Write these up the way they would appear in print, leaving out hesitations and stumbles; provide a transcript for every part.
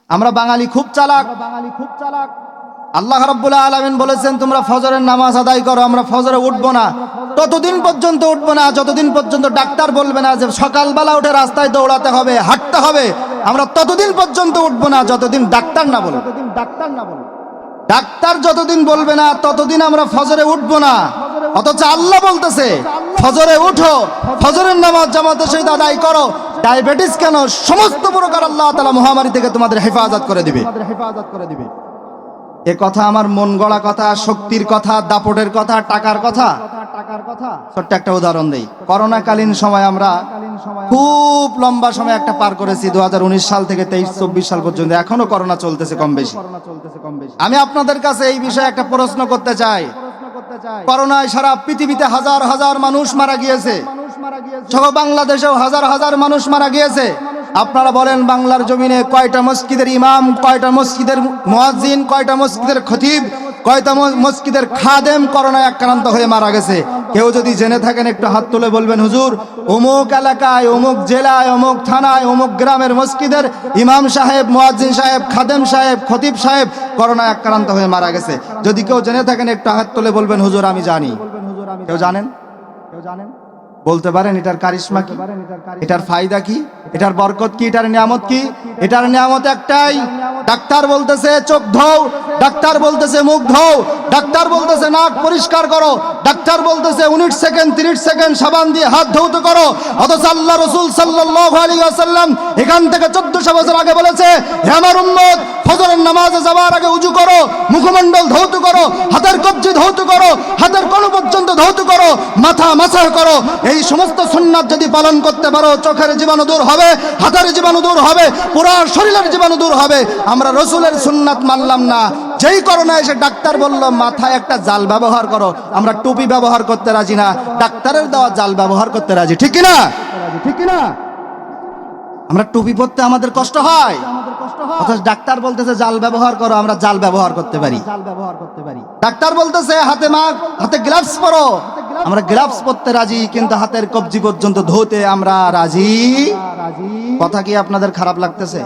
আমরা বাঙালি খুব চালাক। আল্লাহ রাব্বুল আলামিন বলেছেন তোমরা ফজরের নামাজ আদায় করো। আমরা ফজরে উঠবো না, ততদিন পর্যন্ত উঠবো না যতদিন পর্যন্ত ডাক্তার বলবে না যে সকালবেলা উঠে রাস্তায় দৌড়াতে হবে, হাঁটতে হবে। আমরা ততদিন পর্যন্ত উঠবো না যতদিন ডাক্তার না বলবে। ডাক্তার যতদিন বলবে না ততদিন আমরা ফজরে উঠবো না। অথচ আল্লাহ বলতেছে ফজরে উঠো, ফজরের নামাজ জামাতের সহিত আদায় করো। ডায়াবেটিস কেন, সমস্ত প্রকার আল্লাহ তাআলা মহামারী থেকে তোমাদের হেফাজত করে দিবে। এ কথা আমার মন গড়া কথা, শক্তির কথা, দাপটের কথা, টাকার কথা। ছোট্ট একটা উদাহরণ দেই। করোনাকালীন সময় আমরা খুব লম্বা সময় একটা পার করেছি, 2019 সাল থেকে 23-24 সাল পর্যন্ত। এখনো করোনা চলতেছে কম বেশি। আমি আপনাদের কাছে এই বিষয়ে একটা প্রশ্ন করতে চাই। করোনায় সারা পৃথিবীতে হাজার হাজার মানুষ মারা গিয়েছে, সহ বাংলাদেশেও হাজার হাজার মানুষ মারা গিয়েছে। আপনারা বলেন বাংলার জমিনে কয়টা মসজিদের ইমাম, কয়টা মসজিদের মুয়াজ্জিন, কয়টা মসজিদের খতিব, কয়টা মসজিদের খাদেম করোনায় আক্রান্ত হয়ে মারা গেছে? কেউ যদি জেনে থাকেন একটু হাত তুলে বলবেন হুজুর অমুক এলাকায়, অমুক জেলায়, অমুক থানায়, অমুক গ্রামের মসজিদের ইমাম সাহেব, মুয়াজ্জিন সাহেব, খাদেম সাহেব, খতিব সাহেব করোনায় আক্রান্ত হয়ে মারা গেছে। যদি কেউ জেনে থাকেন একটু হাত তুলে বলবেন হুজুর আমি জানি। কেউ জানেন? বলতে পারেন এটার কারিশমা কি, এটার ফায়দা কি, এটার বরকত কি, এটার নিয়ামত কি? এটার নিয়ামত একটাই, ডাক্তার বলতেছে চোখ ধোও, ডাক্তার বলতেছে মুখ ধোও, ডাক্তার বলতেছে নাক পরিষ্কার করো, ডাক্তার বলতেছে 19 সেকেন্ড 30 সেকেন্ড সাবান দিয়ে হাত ধৌত করো। অথচ আল্লাহ রাসূল সাল্লাল্লাহু আলাইহি ওয়াসাল্লাম এখান থেকে 1400 বছর আগে বলেছে হে আমার উম্মত, ফজরের নামাজে যাওয়ার আগে উযু করো, মুখমণ্ডল ধৌত করো, হাতের কবজি ধৌত করো, হাতের কোণ পর্যন্ত ধৌত করো, মাথা মাসাহ করো। এই সমস্ত সুন্নাত যদি পালন করতে পারো, চোখের জীবাণু দূর হবে, হাতের জীবাণু দূর হবে, পুরো শরীরের জীবাণু দূর হবে। আমরা রাসূলের সুন্নাত মানলাম না। যেই করোনা এসে ডাক্তার বলল মাথায় একটা জাল ব্যবহার করো, আমরা টুপি ব্যবহার করতে রাজি না, ডাক্তারের দেওয়া জাল ব্যবহার করতে রাজি। ঠিক কি না? ঠিক কি না? আমরা টুপি পরতে আমাদের কষ্ট হয়, অথচ ডাক্তার বলতেছে জাল ব্যবহার করো, আমরা জাল ব্যবহার করতে পারি। ডাক্তার বলতেছে হাতে মাস্ক, হাতে গ্লাভস পরো, আমরা গ্লাভস পরতে রাজি, কিন্তু হাতের কবজি পর্যন্ত ধুতে আমরা রাজি। কথা কি আপনাদের খারাপ লাগতেছে?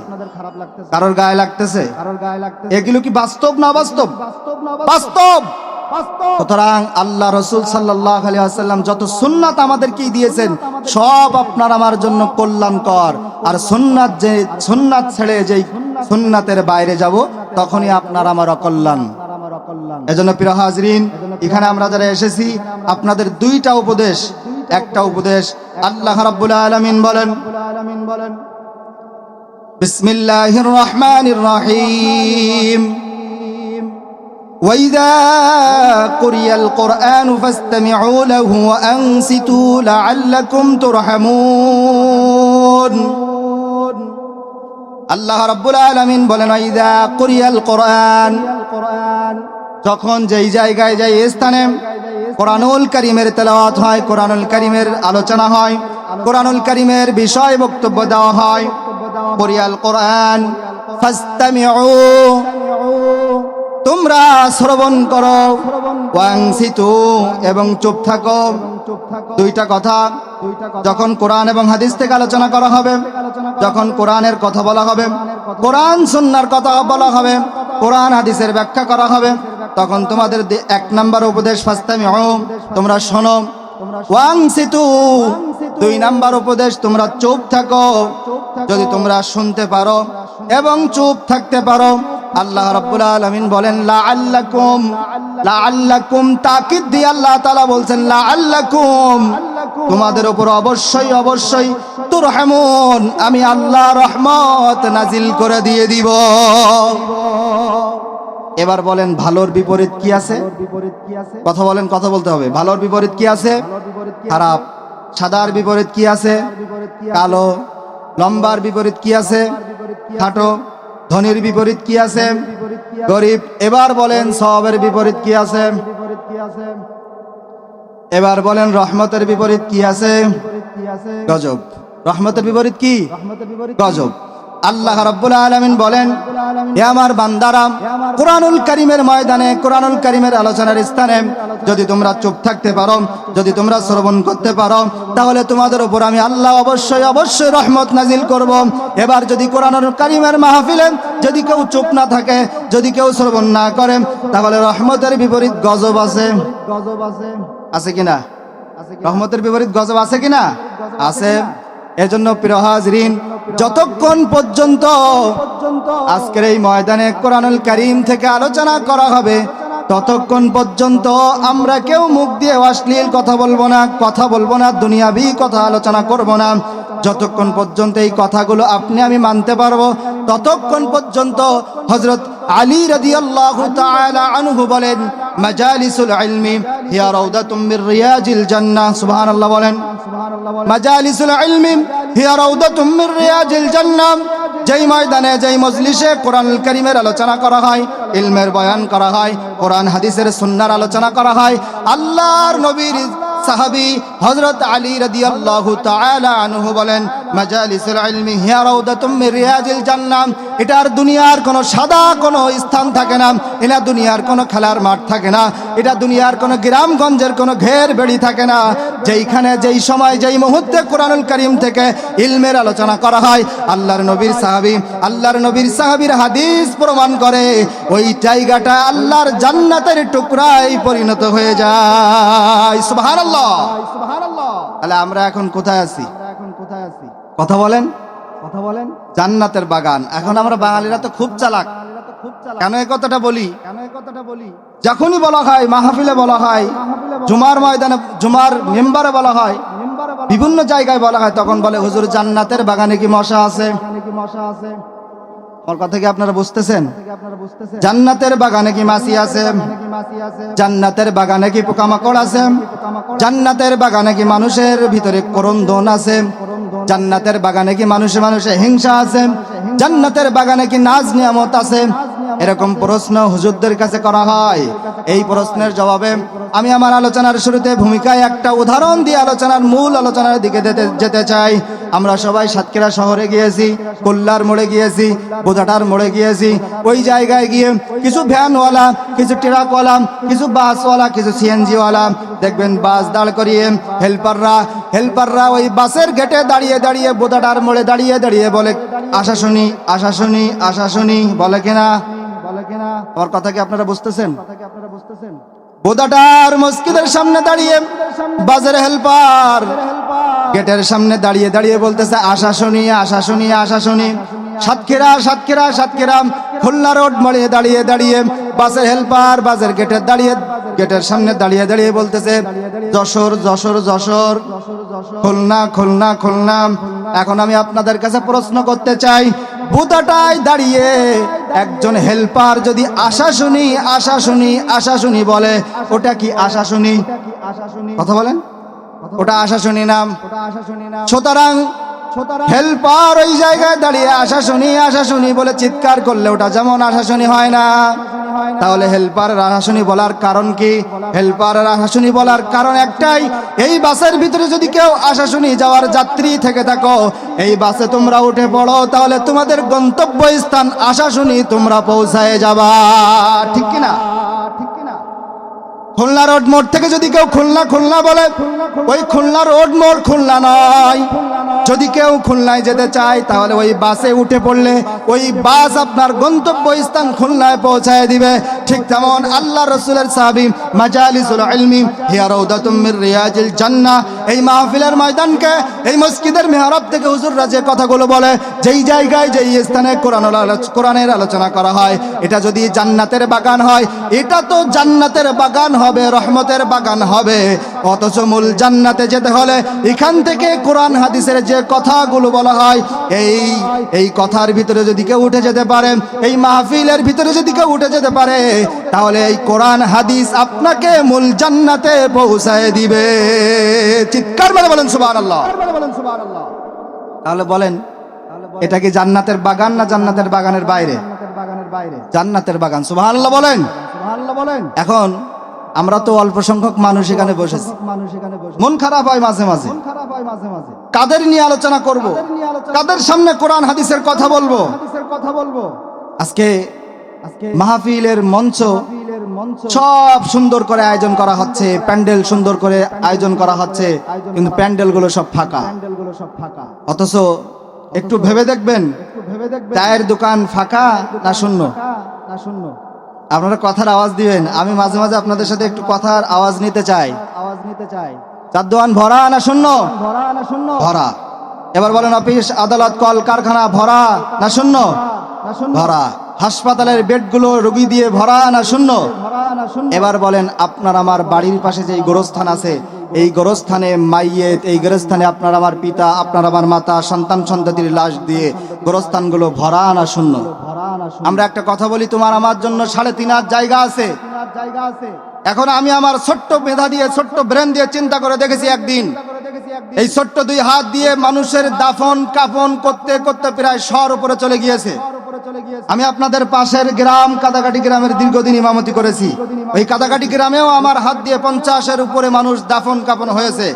কারোর গায়ে লাগতেছে? এগুলো কি বাস্তব না অবাস্তব? বাস্তব। সুতরাং আল্লাহ রাসূল সাল্লাল্লাহু আলাইহি ওয়াসাল্লাম যত সুন্নাত আমাদেরকে দিয়েছেন সব আপনার আমার জন্য কল্যাণকর। আর সুন্নাত ছেড়ে যেই সুন্নাতের বাইরে যাব তখনই আপনার আমার অকল্যাণ। এজন্য প্রিয় হাজরিন, এখানে আমরা যারা এসেছি আপনাদের দুইটা উপদেশ। একটা উপদেশ আল্লাহ রাব্বুল আলামিন বলেন বিসমিল্লাহির রহমানির রহিম وَإِذَا قُرِئَ الْقُرْآنُ فَاسْتَمِعُوا لَهُ وَأَنصِتُوا لَعَلَّكُمْ تُرْحَمُونَ। আল্লাহ রাব্বুল আলামিন বলেন ওয়াইদা কুরিয়াল কোরআন, যখন যেই জায়গায় যেই স্থানে কোরআনুল কারীমের তেলাওয়াত হয়, কোরআনুল কারীমের আলোচনা হয়, কোরআনুল কারীমের বিষয় বক্তব্য দেওয়া হয়, কুরিয়াল কোরআন ফাস্তামিউ, তোমরা শ্রবণ করো, ওয়াংসিতু, এবং চুপ থাকো। দুইটা কথা। যখন কোরআন এবং হাদিস থেকে আলোচনা করা হবে, যখন কোরআনের কথা বলা হবে, কোরআন সুন্নাহর কথা বলা হবে, কোরআন হাদিসের ব্যাখ্যা করা হবে, তখন তোমাদের এক নাম্বার উপদেশ ফাস্তামিউ, তোমরা শোনো, ওয়াংসিতু, দুই নাম্বার উপদেশ তোমরা চুপ থাকো। যদি তোমরা শুনতে পারো এবং চুপ থাকতে পারো, আল্লাহ রাব্বুল আলামিন বলেন লাআল্লাকুম, লাআল্লাকুম তাকিদ দিয়ে আল্লাহ তাআলা বলছেন লাআল্লাকুম, তোমাদের উপর অবশ্যই অবশ্যই তুরহামুন, আমি আল্লাহ রহমত নাজিল করে দিয়ে দিব। এবার বলেন ভালোর বিপরীত কি আছে? কথা বলেন, কথা বলতে হবে। ভালোর বিপরীত কি আছে? খারাপ। সাদার বিপরীত কি আছে? কালো। লম্বার বিপরীত কি আছে? খাটো। ধনীর বিপরীত কি আছে? গরিব। এবার বলেন সওয়াবের বিপরীত কি আছে? এবার বলেন রহমতের বিপরীত কি আছে? গজব। রহমতের বিপরীত কি? গজব। আল্লাহ রাব্বুল আলামিন বলেন, হে আমার বান্দারা, কোরআনুল কারীমের ময়দানে, কোরআনুল কারীমের আলোচনার স্থানে যদি তোমরা চুপ থাকতে পারো, যদি তোমরা শ্রবণ করতে পারো, তাহলে তোমাদের উপর আমি আল্লাহ অবশ্যই অবশ্যই রহমত নাজিল করব। এবার যদি কোরআনুল কারীমের মাহফিলে যদি কেউ চুপ না থাকে, যদি কেউ শ্রবণ না করে, তাহলে রহমতের বিপরীত গজব আছে। আছে কিনা? রহমতের বিপরীত গজব আছে কিনা? আছে। এজন্য প্রিয় হাজরিন, যতক্ষণ পর্যন্ত আজকের এই ময়দানে কোরআনুল কারীম থেকে আলোচনা করা হবে, ততক্ষণ পর্যন্ত আমরা কেউ মুখ দিয়ে অশ্লীল কথা বলবো না, দুনিয়াবি কথা আলোচনা করব না। যতক্ষণ পর্যন্ত এই কথাগুলো আপনি আমি মানতে পারবো, ততক্ষণ পর্যন্ত হযরত আলী রাদিয়াল্লাহু তাআলা আনহু বলেন, মাজালিসুল ইলমি হিয়া রাউদাতুম মির রিয়াজিল জান্নাহ। সুবহানাল্লাহ বলেন। মাজালিসুল ইলমি হিয়া রাউদাতুম মির রিয়াজিল জান্নাহ। যেই ময়দানে, যেই মজলিসে কোরআনুল কারীমের আলোচনা করা হয়, ইলমের বয়ান করা হয়, কোরআন হাদিসের সুন্নাহর আলোচনা করা হয়, আল্লাহর নবীর সাহাবী হযরত আলী রাদিয়াল্লাহু তাআলা আনহু বলেন, মাজালিসুল ইলমি হিয়া রাউদাতুম মির রিয়াজিল জান্নাহ। এটার দুনিয়ার কোনো সাদা কোনো স্থান থাকে না, এটা দুনিয়ার কোনো খেলার মাঠ থাকে না, এটা দুনিয়ার কোনো গ্রামগঞ্জের কোনো ঘের বেড়ি থাকে না। যেইখানে, যেই সময়, যেই মুহূর্তে কোরআনুল কারীম থেকে ইলমের আলোচনা করা হয়, আল্লাহর নবীর সাহাবীর হাদিস প্রমাণ করে ওই জায়গাটা আল্লাহর জান্নাতের টুকরায় পরিণত হয়ে যায়। সুবহানাল্লাহ। তাহলে আমরা এখন কোথায় আছি? কথা বলেন। জান্নাতের বাগান। এখন আমরা বাঙালিরা তো খুব চালাক। কেন এই কথাটা বলি? যখনই বলা হয়, মাহফিলে বলা হয়, জুমার ময়দানে, জুমার মেম্বারে বলা হয়, বিভিন্ন জায়গায় বলা হয়, তখন বলে, হুজুর জান্নাতের বাগানে কি মশা আছে? আমার কথা কি আপনারা বুঝতেছেন? জান্নাতের বাগানে কি মাছি আছে? জান্নাতের বাগানে কি পোকামাকড় আছে? জান্নাতের বাগানে কি মানুষের ভিতরে ক্রন্দন আছে? জান্নাতের বাগানে কি মানুষে মানুষে হিংসা আছে? জান্নাতের বাগানে কি নাজ নিয়ামত আছে? এরকম প্রশ্ন হুজুরদের কাছে করা হয়। এই প্রশ্নের জবাবে আমি আমার আলোচনার শুরুতে ভূমিকায় একটা উদাহরণ দিয়ে মূল আলোচনার দিকে যেতে চাই। আমরা সবাই সাতক্ষীরা শহরে গিয়েছি, কল্যার মোড়ে গিয়েছি, বোঝাটার মোড়ে গিয়েছি। ওই জায়গায় গিয়ে কিছু ভ্যানওয়ালা, কিছু ট্রাকওয়ালা, কিছু বাসওয়ালা, কিছু সিএনজিওয়ালা দেখবেন বাস দাঁড় করিয়ে হেল্পাররা ওই বাসের গেটে দাঁড়িয়ে বোঝাটার মোড়ে দাঁড়িয়ে বলে, আশা শুনি বলে কিনা? আমার কথা কি আপনারা বুঝতেছেন? বোদাটার মসজিদের সামনে দাঁড়িয়ে বাজারে হেল্পার গেটের সামনে দাঁড়িয়ে বলতেছে, আশা শুনি। সাতক্ষীরা খুলনা রোড মোড়ে দাঁড়িয়ে বাসের হেল্পার বাজার গেটের সামনে দাঁড়িয়ে বলতেছে, যশোর, খুলনা। এখন আমি আপনাদের কাছে প্রশ্ন করতে চাই, বুদাটায় দাঁড়িয়ে একজন হেল্পার যদি আশা শুনি বলে, ওটা কি আশা শুনি? কথা বলেন। ওটা আশা শুনি নাম। সুতরাং হেল্পার ওই জায়গায় দাঁড়িয়ে আশা শুনি বলে চিৎকার করলে ওটা যেমন আশা শুনি হয় না। তাহলে হেল্পারের আশা শুনি বলার কারণ কি? হেল্পারের আশা শুনি বলার কারণ একটাই, এই বাসের ভিতরে যদি কেউ আশা শুনি যাওয়ার যাত্রী থেকে থাকো, এই বাসে তোমরা উঠে পড়ো, তাহলে তোমাদের গন্তব্য স্থান আশা শুনি তোমরা পৌঁছায় যাবা। ঠিক কিনা? খুলনা রোড মোড় থেকে যদি কেউ খুলনা বলে, ওই খুলনা রোড মোড় খুলনা নয়। যদি কেউ খুলনায় যেতে চায়, তাহলে ওই বাসে উঠে পড়লে ওই বাস আপনার গন্তব্য স্থান খুলনায় পৌঁছায় দিবে। ঠিক তেমন আল্লাহ রসুলের সাহাবী মাজালিসুল ইলমি হিয়া রাউদাতুম মির রিয়াজিল জান্নাহ, এই মাহফিলের ময়দানকে, এই মসজিদের মিহরাব থেকে হুজুররা যে কথাগুলো বলে, যেই জায়গায় যেই স্থানে কোরআনের আলোচনা করা হয়, এটা যদি জান্নাতের বাগান হয়, এটা তো জান্নাতের বাগান হবে, রহমতের বাগান হবে। অথচ মূল জান্নাতে যেতে হলে এখান থেকে কোরআন হাদিসের যে কথাগুলো বলা হয়, এই কথার ভিতরে যদি কেউ উঠে যেতে পারে, এই মাহফিলের ভিতরে যদি কেউ উঠে যেতে পারে, তাহলে এই কোরআন হাদিস আপনাকে মূল জান্নাতে পৌঁছায় দিবে। চিৎকার মেরে বলেন সুবহানাল্লাহ। তাহলে বলেন, এটা কি জান্নাতের বাগান না জান্নাতের বাগানের বাইরে? জান্নাতের বাগান। সুবহানাল্লাহ বলেন। এখন আমরা তো অল্প সংখ্যক মানুষ এখানে বসেছি, মন খারাপ হয় মাঝে মাঝে। কাদের নিয়ে আলোচনা করব, কাদের সামনে কোরআন হাদিসের কথা বলবো? আজকে মাহফিলের মঞ্চ সব সুন্দর করে আয়োজন করা হচ্ছে, প্যান্ডেল সুন্দর করে আয়োজন করা হচ্ছে, কিন্তু প্যান্ডেলগুলো সব ফাঁকা। অথচ একটু ভেবে দেখবেন, চায়ের দোকান ফাঁকা না শূন্য? আপনারা কথার আওয়াজ দিবেন, আমি মাঝে মাঝে আপনাদের সাথে একটু কথার আওয়াজ নিতে চাই। চার দোকান ভরা না শূন্য? ভরা। এবার বলেন, অফিস আদালত কল কারখানা ভরা না শূন্য? ভরা। হাসপাতালের বেডগুলো রোগী দিয়ে ভরা না শূন্য? এবার বলেন, আপনার আমার বাড়ির পাশে যে গোরস্থান আছে, এই গোরস্থানে মাইয়েত, এই গোরস্থানে আপনার আমার পিতা, আপনার আমার মাতা, সন্তান সন্ততির লাশ দিয়ে গোরস্থানগুলো ভরা না শূন্য? আমরা একটা কথা বলি, তোমার আমার জন্য 3.5 জায়গা আছে। এখন আমি আমার ছোট্ট মেধা দিয়ে, ছোট্ট ব্রেন দিয়ে চিন্তা করে দেখেছি, একদিন এই ছোট্ট 2 হাত দিয়ে মানুষের দাফন কাফন করতে করতে প্রায় 100 উপরে চলে গিয়েছে। আমি আপনাদের পাশের গ্রাম কাদাকাটি গ্রামের দীর্ঘদিন ইমামতি করেছি। ওই কাদাকাটি গ্রামেও আমার হাত দিয়ে 50-এর উপরে মানুষ দাফন কাফন হয়েছে।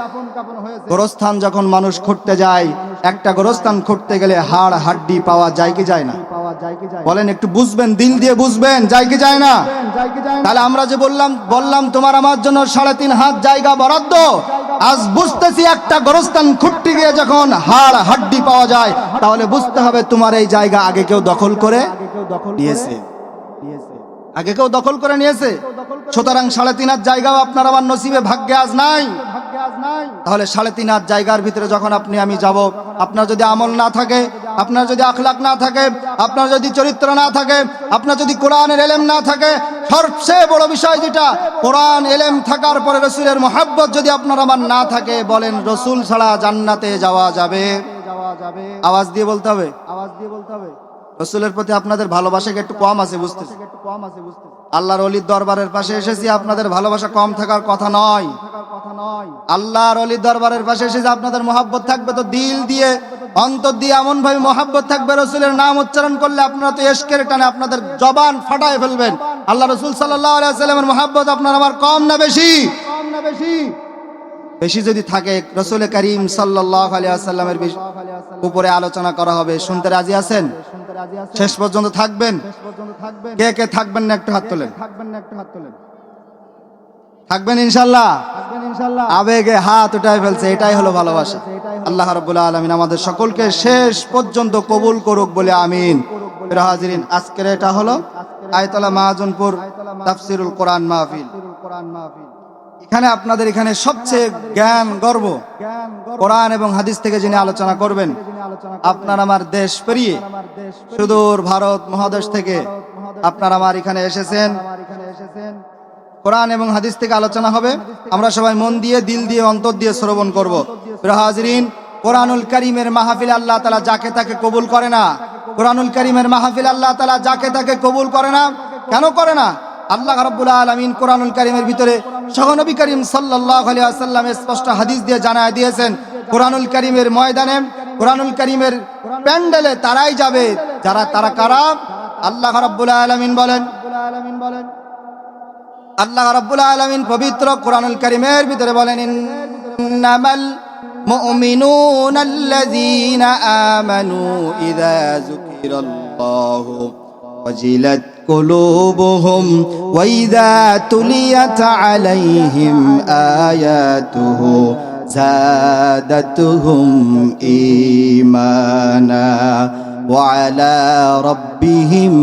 গোরস্থান যখন মানুষ খুঁড়তে যায়, একটা গোরস্থান খুঁড়তে গেলে হাড় হাড্ডি পাওয়া যায় কি যায় না? বলেন, একটু বুঝবেন, দিল দিয়ে বুঝবেন, যায় কি যায় না? তাহলে আমরা যে বললাম তোমার আমার জন্য 3.5 হাত জায়গা বরাদ্দ, আজ বুঝতেছি একটা গোরস্থান খুঁড়তে গিয়ে যখন হাড় হাড্ডি পাওয়া যায়, তাহলে বুঝতে হবে তোমার এই জায়গা আগে কেউ দখল করে নিয়েছে, আগে কেউ দখল করে নিয়েছে। সুতরাং 3.5 হাত জায়গাও আপনার আমার নসিবে, ভাগ্যে আজ নাই। তাহলে 3.5 হাত জায়গার ভিতরে যখন আপনি আমি যাব, আপনার যদি আমল না থাকে, আপনার যদি আখলাক না থাকে, আপনার যদি চরিত্র না থাকে, আপনার যদি কোরআনের ইলম না থাকে, সবচেয়ে বড় বিষয় যেটা, কোরআন ইলম থাকার পরে রসুলের মহব্বত যদি আপনার আমার না থাকে, বলেন রসুল ছাড়া জান্নাতে যাওয়া যাবে? আওয়াজ দিয়ে বলতে হবে, আওয়াজ দিয়ে বলতে হবে। রসুলের প্রতি আপনাদের ভালোবাসা একটু কম আছে, বুঝতেছি। আল্লাহর ওলির দরবারের পাশে এসেছি, আপনাদের ভালোবাসা কম থাকার কথা নয়। আল্লাহর ওলির দরবারের পাশে এসেছি, আপনাদের মহব্বত থাকবে তো দিল দিয়ে, অন্তর দিয়ে এমন ভাবে মহব্বত থাকবে, রসুলের নাম উচ্চারণ করলে আপনারা তো ইশকের টানে আপনাদের জবান ফাটায় ফেলবেন। আল্লাহ রসুল সাল্লাল্লাহু আলাইহি ওয়াসাল্লামের মহব্বত আপনার আমার কম না বেশি? বেশি যদি থাকে, রসুল করিম সাল্লাল্লাহু আলাইহি ওয়াসাল্লামের উপরে আলোচনা করা হবে, শুনতে রাজি আছেন? শেষ পর্যন্ত থাকবেন? কে কে থাকবেন না একটু হাত তোলেন। থাকবেন ইনশাআল্লাহ? আবেগে হাত উঠায় ফেলছে, এটাই হলো ভালোবাসা। আল্লাহ রাব্বুল আলামিন আমাদের সকলকে শেষ পর্যন্ত কবুল করুক বলে আমিন। প্রিয় হাজিরিন, আজকের এটা হলো আয়াতুল্লাহ মাহাজনপুর তাফসিরুল কোরআন মাহফিল। এখানে আপনাদের এখানে সবচেয়ে জ্ঞান গর্ব কোরআন এবং হাদিস থেকে যিনি আলোচনা করবেন, আপনার আমার দেশ পেরিয়ে সুদূর ভারত মহাদেশ থেকে আপনার আমার এখানে এসেছেন। কোরআন এবং হাদিস থেকে আলোচনা হবে, আমরা সবাই মন দিয়ে, দিল দিয়ে, অন্তর দিয়ে শ্রবণ করব। প্রিয় হাজিরিন, কোরআনুল কারীমের মাহফিল আল্লাহ তাআলা যাকে তাকে কবুল করে না। কোরআনুল কারীমের মাহফিল আল্লাহ তাআলা যাকে তাকে কবুল করে না। কেন করে না? আল্লাহ রাব্বুল আলামিন কোরআনুল কারীমের ভিতরে সহ নবী করিম সাল্লাল্লাহু আলাইহি ওয়াসাল্লাম স্পষ্ট হাদিস দিয়ে জানায় দিয়েছেন, কোরআনুল কারীমের ময়দানে, কোরআনুল কারীমের প্যান্ডেলে তারাই যাবে যারা, তারা কারা? আল্লাহ রাব্বুল আলামিন বলেন, আল্লাহ রাব্বুল আলামিন পবিত্র কোরআনুল কারীমের ভিতরে বলেন, ইন্নামাল মুমিনুনা আল্লাযীনা আমানু ইযা যুকিরাল্লাহু ওয়াজিলাত কুলুবুহুম ওয়া ইযা তুলিয়াত আলাইহিম আয়াতুহু যাদাতুহুম ঈমানা ওয়া আলা রাব্বিহিম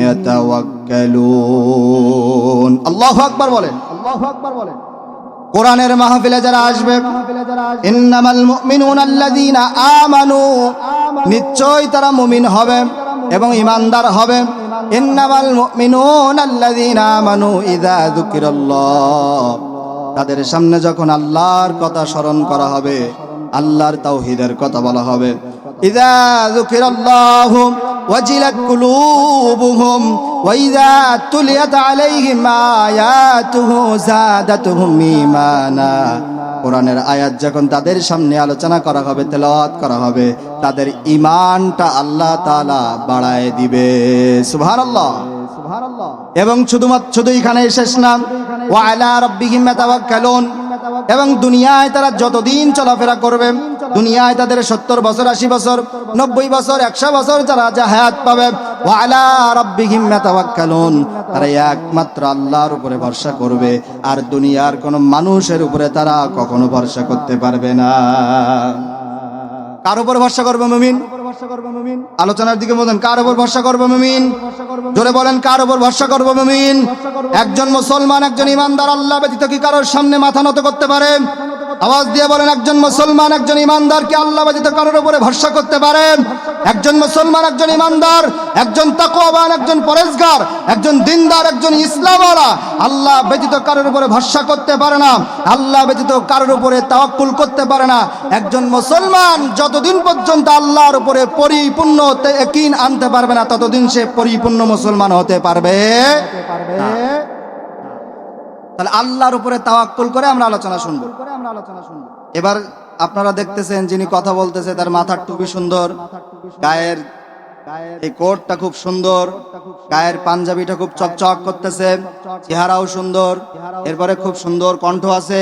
ইয়াতাওয়াক্কালুন। আল্লাহু আকবার বলেন, আল্লাহু আকবার বলেন। কোরআনের মাহফিলে যারা আসবে, ইন্নামাল মুমিনুনা আল্লাযীনা আমানু, নিশ্চয় তারা মুমিন হবে এবং ঈমানদার হবে। ইন্নামাল মুমিনুনা আল্লাযীনা আমানু ইযা যুকিরাল্লাহ, তাদের সামনে যখন আল্লাহর কথা স্মরণ করা হবে, আল্লাহর তাওহীদের কথা বলা হবে, ইযা যুকিরাল্লাহু ওয়াজিলাত কুলুবুহুম ওয়া ইযা তুলিয়াত আলাইহিম আয়াতুহু যাদাতুহুম ঈমানা, কোরআনের আয়াত যখন তাদের সামনে আলোচনা করা হবে, তেলাওয়াত করা হবে, তাদের ঈমানটা আল্লাহ তাআলা বাড়ায় দিবে। সুবহানাল্লাহ। এবং শুধু এখানেই শেষ না, ওয়া আলা রাব্বিহিম ইয়াতাওয়াক্কালুন, এবং দুনিয়ায় তারা যতদিন চলাফেরা করবে, দুনিয়ায় তাদের 70 বছর, 80 বছর, 90 বছর, 100 বছর যারা হায়াত পাবে, ওয়া আলা রাব্বিহিম ইয়াতাওয়াক্কালুন, তারা একমাত্র আল্লাহর উপরে ভরসা করবে, আর দুনিয়ার কোনো মানুষের উপরে তারা কখনো ভরসা করতে পারবে না। কার উপর ভরসা করবে মুমিন? আলোচনার দিকে বলেন, কার উপর ভরসা করবে মুমিন? জোরে বলেন, কার উপর ভরসা করবে মুমিন? একজন মুসলমান, একজন ইমানদার আল্লাহ ব্যতীত কি কারোর সামনে মাথা নত করতে পারে? আওয়াজ দিয়ে বলেন, একজন মুসলমান, একজন ইমানদার কি আল্লাহ ব্যতীত কারোর উপরে ভরসা করতে পারে? একজন মুসলমান, একজন ইমানদার, একজন তাকওয়াবান, একজন পরেজগার, একজন দিনদার, একজন ইসলামওয়ালা আল্লাহ ব্যতীত কারোর উপরে ভরসা করতে পারে না, আল্লাহ ব্যতীত কারোর উপরে তাওয়াক্কুল করতে পারে না। একজন মুসলমান যতদিন পর্যন্ত আল্লাহর উপরে পরিপূর্ণ ইয়াকিন আনতে পারবে না, ততদিন সে পরিপূর্ণ মুসলমান হতে পারবে না। তাহলে আল্লাহর উপরে তাওয়াক্কুল করে আমরা আলোচনা শুনবো। এবার আপনারা দেখতেছেন যিনি কথা বলতেছে তার মাথার টুপি সুন্দর, গায়ের এই কোটটা খুব সুন্দর, গায়ের পাঞ্জাবিটা খুব চকচক করতেছে, চেহারাও সুন্দর, এরপরে খুব সুন্দর কণ্ঠ আছে,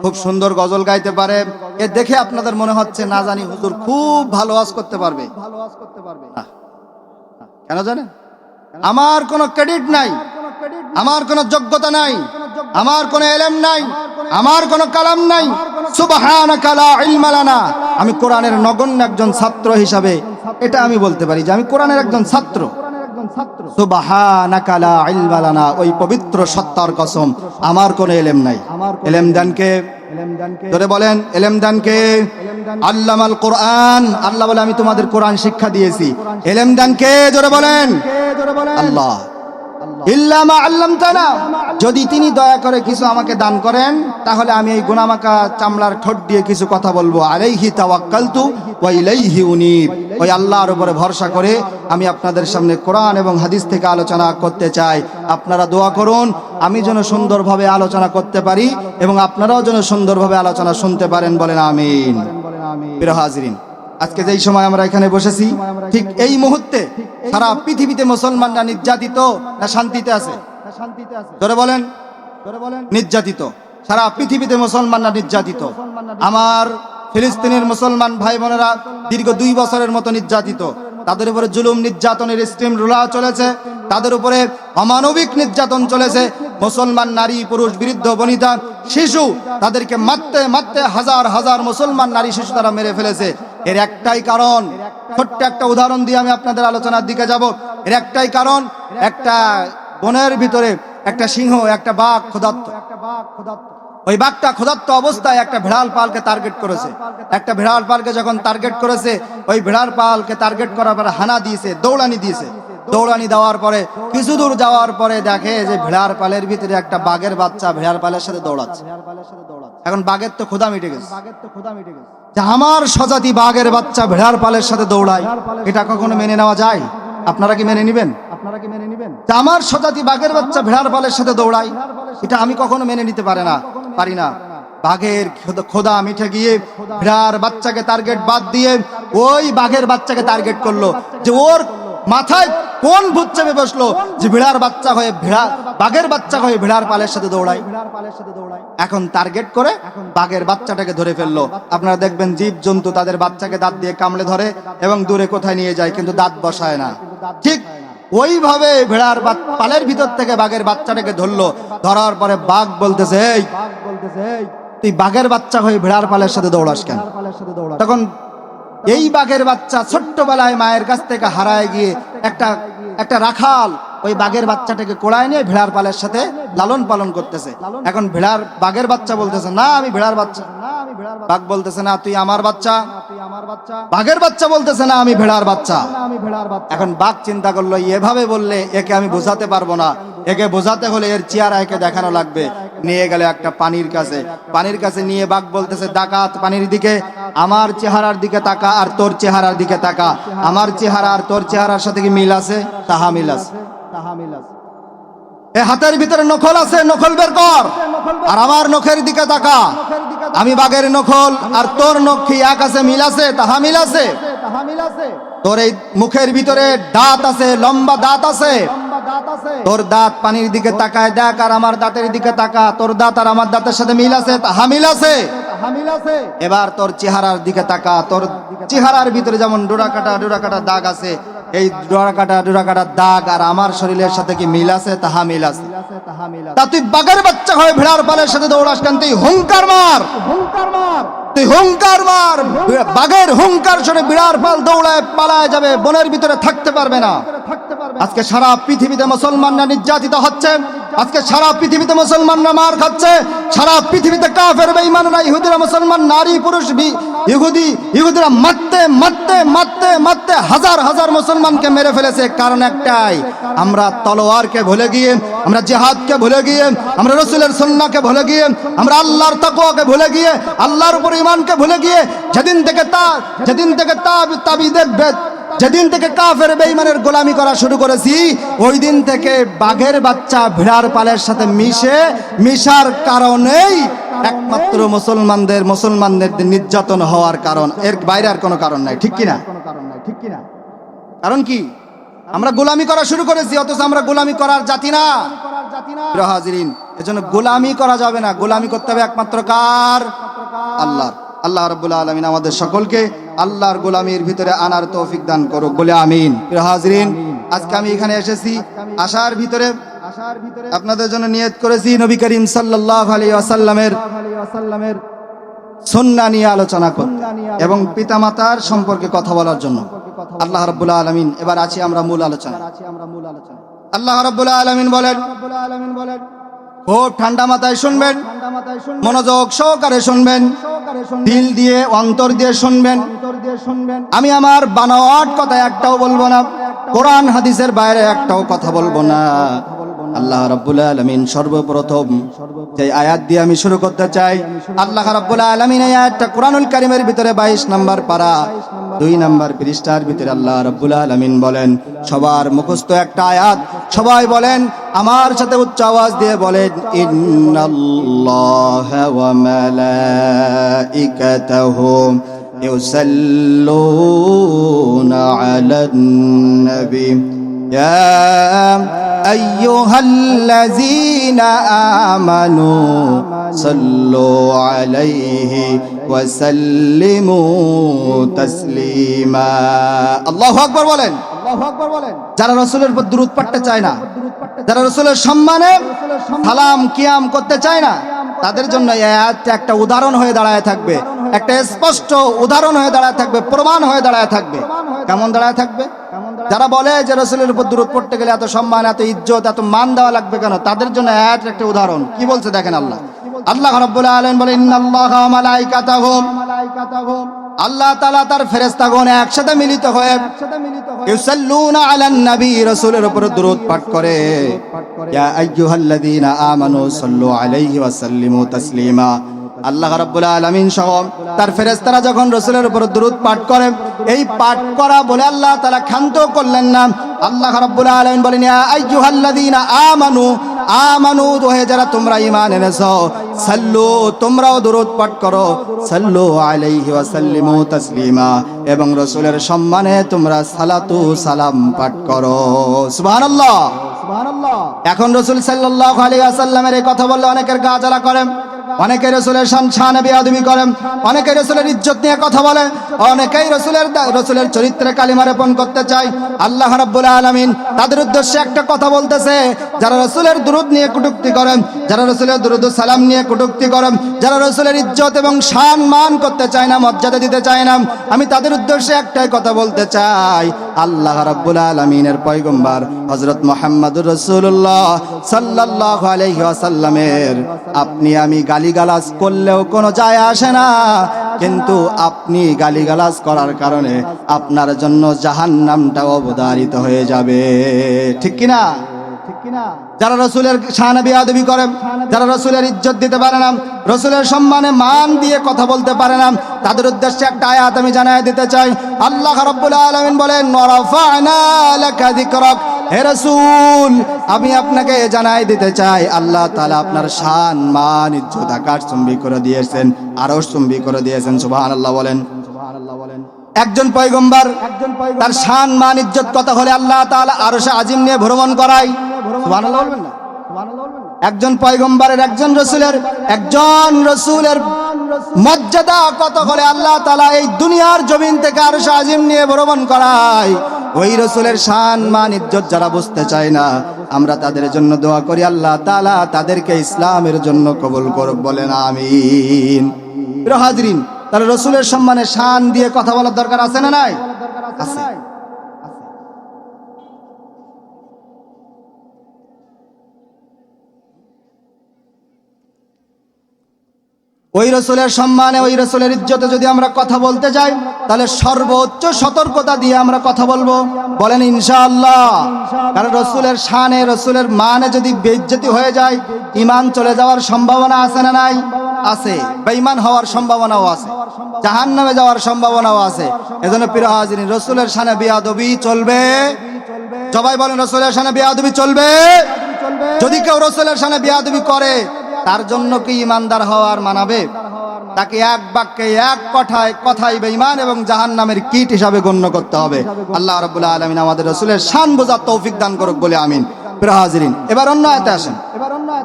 খুব সুন্দর গজল গাইতে পারে। এ দেখে আপনাদের মনে হচ্ছে না জানি হুজুর খুব ভালো ওয়াজ করতে পারবে। কেন জানেন? আমার কোনো ক্রেডিট নাই, আমার কোনো যোগ্যতা নাই, আমার কোনো ইলম নাই, আমার কোনো কালাম নাই। সুবহানাকা লা ইলমা লানা, আমি কোরআনের নগণ্য একজন ছাত্র হিসাবে এটা আমি বলতে পারি যে আমি কোরআনের একজন ছাত্র। সুবহানাকা লা ইলমা লানা, ওই পবিত্র সত্তার কসম আমার কোনো ইলম নাই। ইলম দান কে? জোরে বলেন, ইলম দান কে? আল্লামাল কোরআন, আল্লাহ বলে আমি তোমাদের কোরআন শিক্ষা দিয়েছি। ইলম দান কে? জোরে বলেন, আল্লাহ। ইল্লা মা আল্লামতানা, যদি তিনি দয়া করে কিছু আমাকে দান করেন তাহলে আমি এই গুনামাকা চামড়ার ঠোঁট দিয়ে কিছু কথা বলবো। আলাইহি তাওয়াক্কালতু ওয়া ইলাইহি উনীব, ওই আল্লাহর উপরে ভরসা করে আমি আপনাদের সামনে কোরআন এবং হাদিস থেকে আলোচনা করতে চাই। আপনারা দোয়া করুন আমি যেন সুন্দরভাবে আলোচনা করতে পারি এবং আপনারাও যেন সুন্দরভাবে আলোচনা শুনতে পারেন। বলেন আমিন। প্রিয় হাজিরিন, আজকে যেই সময় আমরা এখানে বসেছি, ঠিক এই মুহূর্তে সারা পৃথিবীতে মুসলমানরা নির্যাতিত না শান্তিতে আছে? ধরে বলেন, নির্যাতিত। সারা পৃথিবীতে মুসলমানরা নির্যাতিত। আমার ফিলিস্তিনের মুসলমান ভাই বোনেরা দীর্ঘ 2 বছরের মতো নির্যাতিত। তাদের উপরে জুলুম নির্যাতনের স্টিম রোলার চলেছে, তাদের উপরে অমানবিক নির্যাতন চলেছে। মুসলমান নারী, পুরুষ, বৃদ্ধ, বনিতা, শিশু, তাদেরকে মারতে মারতে হাজার হাজার মুসলমান নারী শিশু তারা মেরে ফেলেছে। এর একটাই কারণ, ছোট্ট একটা উদাহরণ দিয়ে আমি আপনাদের আলোচনার দিকে যাব। এর একটাই কারণ, একটা বনের ভিতরে একটা সিংহ, একটা বাঘ ক্ষুধার্ত। ওই বাঘটা ক্ষুধার্ত অবস্থায় একটা ভেড়াল পালকে টার্গেট করেছে। একটা ভেড়াল পালকে যখন টার্গেট করেছে, ওই ভেড়াল পালকে টার্গেট করার পরে হানা দিয়েছে, দৌড়ানি দিয়েছে। দৌড়ানি দেওয়ার পরে কিছু দূর যাওয়ার পরে দেখে যে ভেড়ার পালের ভিতরে একটা বাঘের বাচ্চা ভেড়ার পালের সাথে দৌড়াচ্ছে। এখন বাঘের তো ক্ষুধা মিটে গেছে, যে আমার স্বজাতি বাঘের বাচ্চা ভেড়ার পালের সাথে দৌড়ায়, এটা কখনো মেনে নেওয়া যায়? আপনারা কি মেনে নিবেন? যে আমার স্বজাতি বাঘের বাচ্চা ভেড়ার পালের সাথে দৌড়ায়, এটা আমি কখনো মেনে নিতে পারি না। বাঘের খোদা মিটে গিয়ে ভেড়ার বাচ্চাকে টার্গেট বাদ দিয়ে ওই বাঘের বাচ্চাকে টার্গেট করলো, যে ওর মাথায় কোন ভূত চেপে বসলো যে ভেড়ার বাচ্চা হয়ে বাঘের বাচ্চা হয়ে ভেড়ার পালের সাথে দৌড়ায়। এখন টার্গেট করে বাঘের বাচ্চাটাকে ধরে ফেললো। আপনারা দেখবেন জীব জন্তু তাদের বাচ্চাকে দাঁত দিয়ে কামড়ে ধরে এবং দূরে কোথায় নিয়ে যায়, কিন্তু দাঁত বসায় না। ঠিক ওইভাবে ভেড়ার পালের ভিতর থেকে বাঘের বাচ্চাটাকে ধরলো। ধরার পরে বাঘ বলতেছে, এই তুই বাঘের বাচ্চা হয়ে ভেড়ার পালের সাথে দৌড়াস কেন? তখন এই বাঘের বাচ্চা ছোট্টবেলায় মায়ের কাছ থেকে হারায় গিয়ে একটা রাখাল ওই বাঘের বাচ্চাটাকে কোড়ায় নিয়ে ভেড়ার পালের সাথে লালন পালন করতেছে। এখন বাঘের বাচ্চা বলতেছে, না আমি ভেড়ার বাচ্চা। বাঘ বলতেছে, না তুই আমার বাচ্চা। বাঘের বাচ্চা বলতেছে, না আমি ভেড়ার বাচ্চা। এখন বাঘ চিন্তা করলো, এভাবে বললে একে আমি বোঝাতে পারবো না, একে বোঝাতে হলে এর চেহারা একে দেখানো লাগবে। নিয়ে গেলে একটা পানির কাছে নিয়ে বাঘ বলতেছে, ডাকাত পানির দিকে, আমার চেহারার দিকে তাকা আর তোর চেহারার দিকে তাকা। আমার চেহারা আর তোর চেহারার সাথে কি মিল আছে? তাহা মিল আছে। এ হাতের ভিতরে নখল আছে, নখল বের কর আর আমার নখের দিকে তাকা। আমি বাঘের নখল আর তোর নখ কি এক আছে? মিল আছে? তাহা মিল আছে। তোর এই মুখের ভিতরে দাঁত আছে, লম্বা দাঁত আছে, তোর দাঁত পানির দিকে তাকায় দেখ, আর আমার দাঁতের দিকে তাকা, তোর দাঁত আর আমার দাঁতের সাথে মিল আছে? মিল আছে। এবার তোর চেহারার দিকে তাকা, তোর চেহারার ভিতরে যেমন ডোরা কাটা দাগ আছে, এই ডোরা কাটা দাগ আর আমার শরীরের সাথে কি মিল আছে? তাহা মিল আছে। তা তুই বাঘের বাচ্চা হয়ে ভেড়ার পালের সাথে দৌড়াস কেন? তুই হুঙ্কার মার, তুই হুঙ্কার মার। বাঘের হুঙ্কার শুনে বিড়ার পাল দৌড়ায় পালায় যাবে, বনের ভিতরে থাকতে পারবে না। আজকে সারা পৃথিবীতে মুসলমানরা নির্যাতিত হচ্ছে, আজকে সারা পৃথিবীতে মুসলমানরা মার খাচ্ছে, সারা পৃথিবীতে কাফের বেঈমানরা, ইহুদিরা মুসলমান নারী পুরুষ ইহুদিরা মারতে হাজার হাজার মুসলমানকে মেরে ফেলেছে। কারণ একটাই, আমরা তলোয়ারকে ভুলে গিয়ে, আমরা জিহাদকে ভুলে গিয়ে, আমরা রাসূলের সুন্নাহকে ভুলে গিয়ে, আমরা আল্লাহর তাকওয়াকে ভুলে গিয়ে, আল্লাহর উপর ঈমানকে ভুলে গিয়ে, যেদিন থেকে কাফের বেঈমানের গোলামি করা শুরু করেছি, ওই দিন থেকে বাঘের বাচ্চা ভেড়ার পালের সাথে মিশার কারণেই একমাত্র মুসলমানদের নির্যাতন হওয়ার কারণ, এর বাইরে আর কোনো কারণ নাই। ঠিক কিনা? কারণ কি? আমরা গোলামি করা শুরু করেছি, অথচ আমরা গোলামি করার জাতি না। হাজিরিন, এজন্য গোলামি করা যাবে না, গোলামি করতে হবে একমাত্র কার? আল্লাহর। আল্লাহ রাব্বুল আলামিন আমাদের সকলকে আল্লাহর গোলামির ভিতরে আনার তৌফিক দান করুক, বলে আমিন। প্রিয় হাজিরিন, আজকে আমি এখানে এসেছি, আসার ভিতরে আপনাদের জন্য নিয়ত করেছি নবী করিম সাল্লাল্লাহু আলাইহি ওয়াসাল্লামের সুন্নাহ নিয়ে আলোচনা করতে এবং পিতামাতার সম্পর্কে কথা বলার জন্য। আল্লাহ রাব্বুল আলামিন, এবার আছি আমরা মূল আলোচনা। আল্লাহ রাব্বুল আলামিন বলেন, খুব ঠান্ডা মাথায় শুনবেন, মনোযোগ সহকারে শুনবেন, দিল দিয়ে অন্তর দিয়ে শুনবেন। আমি আমার বানোয়াট কথা একটাও বলবো না, কোরআন হাদিসের বাইরে একটাও কথা বলবো না। আল্লাহ রাব্বুল আলামিন সর্বপ্রথম যে আয়াত দিয়ে আমি শুরু করতে চাই, আল্লাহ রাব্বুল আলামিন এই আয়াতটা কোরআনুল কারীমের ভিতরে 22 নম্বর পারা 2 নম্বর পৃষ্ঠার ভিতরে আল্লাহ রাব্বুল আলামিন বলেন, সবার মুখস্থ একটা আয়াত, সবাই বলেন, আমার সাথে উচ্চ আওয়াজ দিয়ে বলেন, ইন্নাল্লাহা ওয়া মালাইকাতাহু ইউসাল্লুনা আলান নবী ইয়া আইয়ুহাল্লাযীনা আমানু সাল্লু আলাইহি ওয়া সাল্লিমু তাসলিমা। আল্লাহু আকবার বলেন। যারা রাসূলের উপর দুরূদ পড়তে চায় না, যারা রাসূলের সম্মানে সালাম কিয়াম করতে চায় না, তাদের জন্য এই আয়াতটা একটা উদাহরণ হয়ে দাঁড়ায় থাকবে, একটা স্পষ্ট উদাহরণ হয়ে দাঁড়ায় থাকবে, প্রমাণ হয়ে দাঁড়ায় থাকবে। কেমন দাঁড়ায় থাকবে? যারা বলে যে রাসূলের উপর দুরূদ পড়তে গেলে এত সম্মান, এত ইজ্জত, এত মান দেওয়া লাগবে কেন, তাদের জন্য আয়াতের একটা উদাহরণ। কি বলছে দেখেন আল্লাহ রাব্বুল আলামিন বলেন, ইন্নাল্লাহা ওয়া মালাইকাতাহু, আল্লাহ তাআলা তার ফেরেশতাগণ একসাথে মিলিত হয়ে ইউসাল্লুনা আলান নবী, রাসূলের উপর দুরূদ পাঠ করে। ইয়া আইয়ুহাল্লাযীনা আমানু সাল্লু আলাইহি ওয়া সাল্লিমু তাসলিমা। আল্লাহ রাব্বুল আলামিন সহ তার ফেরেশতারা যখন রাসূলের উপর দুরূদ পাঠ করে, এই পাঠ করা বলে আল্লাহ তাআলা ক্ষান্ত করলেন না। আল্লাহ রাব্বুল আলামিন বলেন, ইয়া আইয়ুহাল্লাযীনা আমানু, আমানু ওহে যারা তোমরা ঈমান এনেছো, সাল্লু তোমরাও দুরূদ পাঠ করো, সাল্লু আলাইহি ওয়া সাল্লিমু তাসলিমা, এবং রাসূলের সম্মানে তোমরা সালাতু সালাম পাঠ করো। সুবহানাল্লাহ। এখন রাসূল সাল্লাল্লাহু আলাইহি ওয়াসাল্লামের এই কথা বললে অনেকের গা জ্বালা করে, অনেকে রাসূলের শানে বেয়াদবি করেন, অনেকে রাসূলের ইজ্জত নিয়ে কথা বলে, অনেকেই রাসূলের চরিত্রে কালিমা রোপণ করতে চায়। আল্লাহ রাব্বুল আলামিন তাদের উদ্দেশ্যে একটা কথা বলতেছে, যারা রাসূলের দুরূদ নিয়ে কটূক্তি করেন, যারা রাসূলের দুরূদ ও সালাম নিয়ে কটূক্তি করেন, যারা রাসূলের ইজ্জত এবং শান মান করতে চায় না, মর্যাদা দিতে চায় না, আমি তাদের উদ্দেশ্যে একটাই কথা বলতে চাই, আল্লাহ রাব্বুল আলামিনের পয়গম্বর হযরত মুহাম্মদুর রাসূলুল্লাহ সাল্লাল্লাহু আলাইহি ওয়াসাল্লামের আপনি আমি গালিগালাজ করলেও কোনো যায় আসে না, কিন্তু আপনি গালিগালাজ করার কারণে আপনার জন্য জাহান্নামটা অবধারিত হয়ে যাবে। ঠিক কিনা? যারা রাসূলের শানে বেয়াদবি করে, যারা রাসূলের ইজ্জত দিতে পারে না, রাসূলের সম্মানে মান দিয়ে কথা বলতে পারে না, তাদের উদ্দেশ্যে একটা আয়াত আমি জানাই দিতে চাই। আল্লাহ রাব্বুল আলামিন বলেন, ওয়ারাফা'না লাকা যিকরাক, হে রাসূল আমি আপনাকে জানাই দিতে চাই, আল্লাহ তাআলা আপনার শান মান ইজ্জত আকাশ চুম্বি করে দিয়েছেন, আরশ চুম্বি করে দিয়েছেন। সুবহানাল্লাহ বলেন। একজন পয়গম্বর তার শান মান ইজ্জত কথা হলে আল্লাহ তাআলা আরশে আজিম নিয়ে ভ্রমণ করায়। সুবহানাল্লাহ বলবেন না? একজন পয়গম্বরের একজন রসুলের মর্যাদা কত হলে আল্লাহ তাআলা এই দুনিয়ার জমিন থেকে আরশে আজিম নিয়ে ভ্রমণ করায়। ওই রসুলের শান মান ইজ্জত যারা বুঝতে চায় না, আমরা তাদের জন্য দোয়া করি আল্লাহ তাআলা তাদেরকে ইসলামের জন্য কবুল করুক, বলেন আমিন। প্রিয় হাজরিন, তাহলে রসুলের সম্মানে শান দিয়ে কথা বলার দরকার আছে না নাই? আছে। ওই রসুলের সম্মানে, ওই রসুলের ইজ্জতে যদি আমরা কথা বলতে যাই, তাহলে সর্বোচ্চ সতর্কতা দিয়ে আমরা কথা বলবো, বলেন ইনশাআল্লাহ। কারণ রসুলের শানে, রসুলের মানে যদি বেইজ্জতি হয়ে যায়, ঈমান চলে যাওয়ার সম্ভাবনা আছে না নাই? আছে। বেঈমান হওয়ার সম্ভাবনাও আছে, জাহান্নামে যাওয়ার সম্ভাবনাও আছে। এজন্য প্রিয় হাজিরিন, রসুলের শানে বেয়াদবি চলবে? সবাই বলেন রসুলের শানে বেয়াদবি চলবে? যদি কেউ রসুলের শানে বেয়াদবি করে, তার জন্য কি ইমানদার হওয়ার মানাবে? তাকে এক বাক্যে, এক কথায় বেঈমান এবং জাহান্নামের কীট হিসাবে গণ্য করতে হবে। আল্লাহ রাব্বুল আলামিন আমাদের রাসূলের শান বোঝার তৌফিক দান করুক বলে আমিন। প্রিয় হাজিরিন, এবার অন্য আয়াতে আসেন।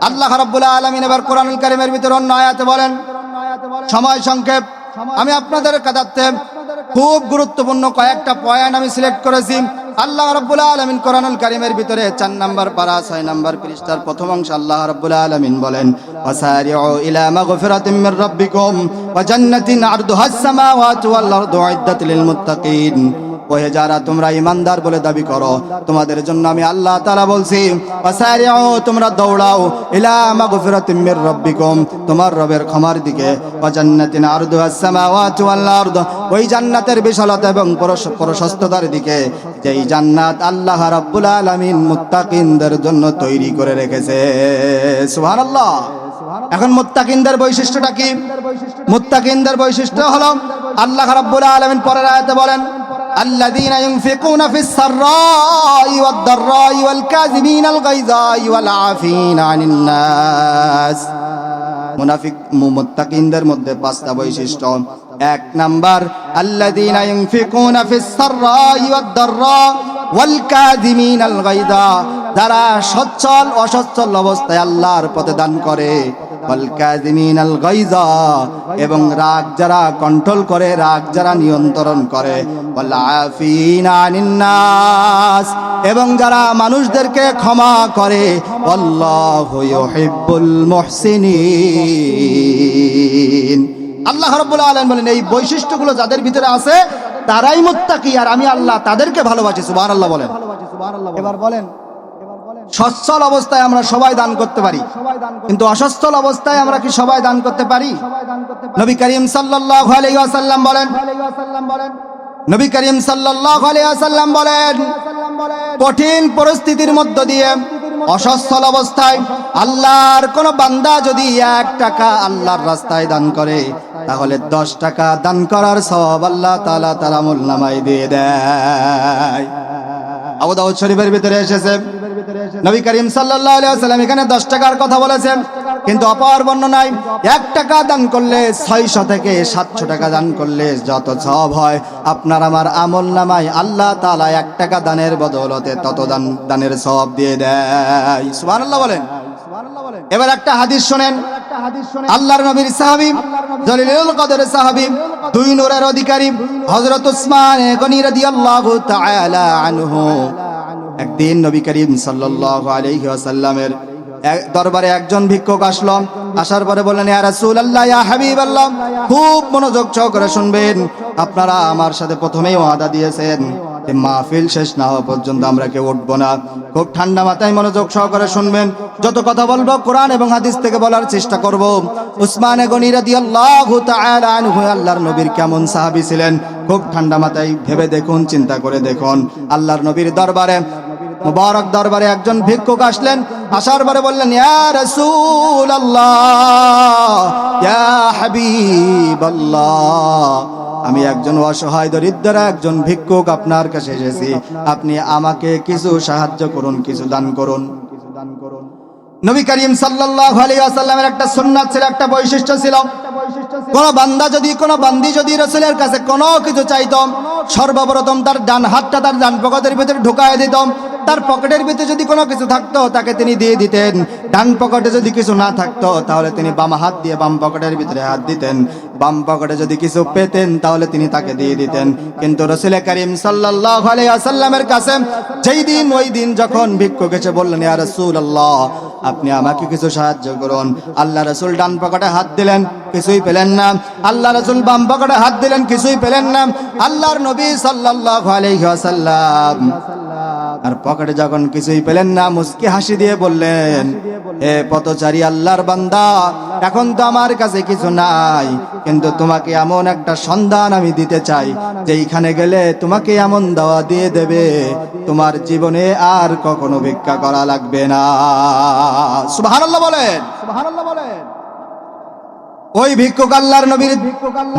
আল্লাহ রাব্বুল আলামিন এবার কোরআনুল কারীমের ভিতর অন্য আয়াতে বলেন, সময় সংক্ষেপ, আমি আপনাদের কাছে খুব গুরুত্বপূর্ণ কয়েকটা পয়েন্ট আমি সিলেক্ট করেছি। আল্লাহ রাব্বুল আলামিন কোরআনুল কারীমের ভিতরে 4 নম্বর পারা 6 নম্বর পৃষ্ঠার প্রথম অংশে আল্লাহ রাব্বুল আলামিন বলেন, ওয়াসারিউ ইলা মাগফিরাতিম মির রাব্বিকুম ওয়া জান্নাতিন আরদুহাস সামাওয়াতু ওয়াল আরদু উইদ্দাত লিল মুত্তাকিন। ওহে যারা তোমরা ইমানদার বলে দাবি করো, তোমাদের জন্য আমি আল্লাহ তাআলা বলছি, ওয়াসারিউ, তোমরা দৌড়াও, ইলা মাগফিরাতিম মির রাব্বিকুম, তোমার রবের ক্ষমার দিকে, ওয়া জান্নাতিন আরদুহাস সামাওয়াতু ওয়াল আরদু, ওই জান্নাতের বিশালতা এবং প্রশস্ততার দিকে, যেই জান্নাত আল্লাহ রাব্বুল আলামিন মুত্তাকিনদের জন্য তৈরি করে রেখেছে। সুবহানাল্লাহ। এখন মুত্তাকিনদের বৈশিষ্ট্যটা কি? মুত্তাকিনদের বৈশিষ্ট্য হলো, আল্লাহ রাব্বুল আলামিন পরের আয়াতে বলেন, আল্লাযীনা ইউনফিকুনা ফিস সাররাই ওয়াদ দাররাই ওয়াল কাযিমিনাল গায়যা ওয়াল আফিনা আনিন নাস। মুনাফিক মুত্তাকিনদের মধ্যে 5টা বৈশিষ্ট্য। 1 নাম্বার, আল্লাযীনা ইউনফিকুনা ফিস সাররাই ওয়াদ দাররা ওয়াল কাযিমিনাল গায়যা, যারা সচ্ছল অসচ্ছল অবস্থায় আল্লাহর পথে দান করে, ওয়াল কাযিমিনাল গায়যা, এবং রাগ যারা কন্ট্রোল করে, রাগ যারা নিয়ন্ত্রণ করে, ওয়াল আফিনা আনিন নাস, এবং যারা মানুষদেরকে ক্ষমা করে, আল্লাহু ইউহিব্বুল মুহসিনিন। আল্লাহ রাব্বুল আলামিন বলেন, এই বৈশিষ্ট্যগুলো যাদের ভিতরে আছে তারাই মুত্তাকি, আর আমি আল্লাহ তাদেরকে ভালোবাসি। সুবহানাল্লাহ বলেন। এবার বলেন, সচ্ছল অবস্থায় আমরা সবাই দান করতে পারি, কিন্তু অসচ্ছল অবস্থায় আমরা কি সবাই দান করতে পারি? নবী করিম সাল্লাল্লাহু আলাইহি ওয়াসাল্লাম বলেন, নবী করিম সাল্লাল্লাহু আলাইহি ওয়াসাল্লাম বলেন, কঠিন পরিস্থিতির মধ্য দিয়ে অসচ্ছল অবস্থায় আল্লাহর কোন বান্দা যদি 1 টাকা আল্লাহর রাস্তায় দান করে, তাহলে 10 টাকা দান করার সওয়াব আল্লাহ তাআলা তার আমলনামায় দিয়ে দেয়। আবু দাউদ শরীফের ভিতরে এসেছে, নবী করিম সাল্লাল্লাহু আলাইহি ওয়াসাল্লাম এখানে 10 টাকার কথা বলেছেন, কিন্তু অপর বর্ণনায় 1 টাকা দান করলে 600 থেকে 700 টাকা দান করলে যত সওয়াব হয়, আপনার আমার আমলনামায় আল্লাহ তাআলা 1 টাকা দানের বদৌলতে তত দানের সওয়াব দিয়ে দেয়। সুবহানাল্লাহ বলেন। এবার একটা হাদিস শুনেন, আল্লাহর নবীর সাহাবী, জলিলুল কদর সাহাবী, 2 নূরের অধিকারী হযরত উসমান গনি রাদিয়াল্লাহু তাআলা আনহু, একদিন নবী করিম সাল্লাল্লাহু আলাইহি ওয়াসাল্লামের দরবারে একজন ভিক্ষুক আসলো। আসার পরে বললেন, ইয়া রাসূলুল্লাহ, ইয়া হাবিবাল্লাহ, খুব মনোযোগ সহকারে শুনবেন। আপনারা আমার সাথে প্রথমেই ওয়াদা দিয়েছেন যে মাহফিল শেষ না হওয়া পর্যন্ত আমরা কেউ উঠবো না। খুব ঠান্ডা মাথায় মনোযোগ সহকারে শুনবেন। যত কথা বলবো কোরআন এবং হাদিস থেকে বলার চেষ্টা করব। উসমান গনি রাদিয়াল্লাহু তাআলা আনহু আল্লাহর নবীর কেমন সাহাবী ছিলেন, খুব ঠান্ডা মাথায় ভেবে দেখুন, চিন্তা করে দেখুন। আল্লাহর নবীর দরবারে, মুবারক দরবারে একজন ভিক্ষুক আসলেন। আসার পরে বললেন, ইয়া রাসূলুল্লাহ, ইয়া হাবিবাল্লাহ, আমি একজন অসহায় দরিদ্র একজন ভিক্ষুক আপনার কাছে এসেছি, আপনি আমাকে কিছু সাহায্য করুন, কিছু দান করুন। নবী করিম সাল্লাল্লাহু আলাইহি ওয়াসাল্লামের একটা সুন্নাত ছিল, একটা বৈশিষ্ট্য ছিল, কোন বান্দি যদি রাসূলের কাছে কোনো কিছু চাইতো, সর্বপ্রথম তার ডান হাতটা তার ডান পকেটের ভিতরে ঢুকায় দিত। তার পকেটের ভিতরে যদি কোনো কিছু থাকতো তাকে তিনি দিয়ে দিতেন। ডান পকেটে যদি কিছু না থাকতো তাহলে তিনি বাম হাত দিয়ে বাম পকেটের ভিতরে হাত দিতেন। বাম পকেটে যদি কিছু পেতেন তাহলে তিনি তাকে দিয়ে দিতেন। কিন্তু রাসূল করিম সাল্লাল্লাহু আলাইহি ওয়াসাল্লামের কাছে যেই দিন ওই দিন যখন ভিক্ষুক এসে বললেন, ইয়া রাসূলুল্লাহ, আপনি আমাকে কিছু সাহায্য করুন, আল্লাহ রাসূল ডান পকেটে হাত দিলেন, কিছুই পেলেন না। আল্লাহ রাসূল বাম পকেটে হাত দিলেন, কিছুই পেলেন না। আল্লাহর নবী সাল্লাল্লাহু আলাইহি ওয়াসাল্লাম আর পকেটে যখন কিছুই পেলেন না, মুস্কি হাসি দিয়ে বললেন, হে পথচারী আল্লাহর বান্দা, এখন তো আমার কাছে কিছু নাই, কিন্তু তোমাকে এমন একটা সন্ধান আমি দিতে চাই যেইখানে গেলে তোমাকে এমন দাওয়া দিয়ে দেবে তোমার জীবনে আর কখনো ভিক্ষা করা লাগবে না। সুবহানাল্লাহ বলেন, সুবহানাল্লাহ বলেন। ওই ভিক্ষুক আল্লাহর নবীর